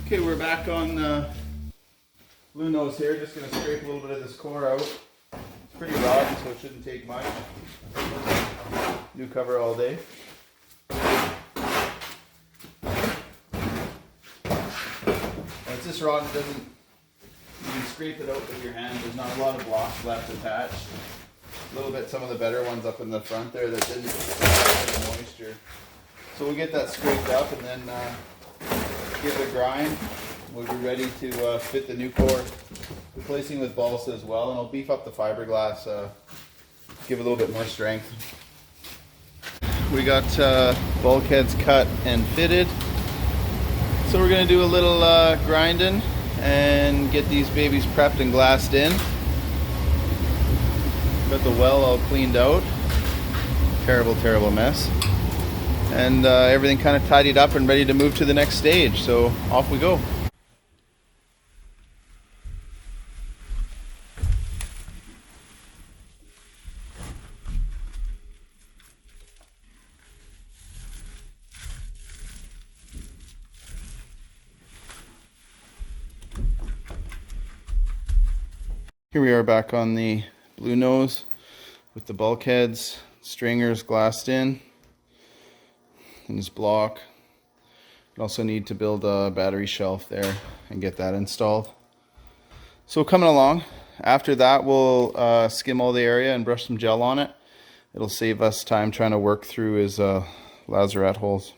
Okay, we're back on Bluenose here. Just going to scrape a little bit of this core out. It's pretty rotten, so it shouldn't take much. New cover all day. It's just rotten. It doesn't. You can scrape it out with your hand. There's not a lot of blocks left attached. A little bit, some of the better ones up in the front there that didn't have any moisture. So we'll get that scraped up and then give it a grind. We'll be ready to fit the new core, replacing with balsa as well, and I'll beef up the fiberglass, give it a little bit more strength. We got bulkheads cut and fitted, so we're going to do a little grinding and get these babies prepped and glassed in. Got the well all cleaned out. Terrible mess. And everything kind of tidied up and ready to move to the next stage, so off we go. Here we are back on the Bluenose with the bulkheads, stringers glassed in this block. We also need to build a battery shelf there and get that installed. So coming along, after that we'll skim all the area and brush some gel on it. It'll save us time trying to work through his lazarette holes.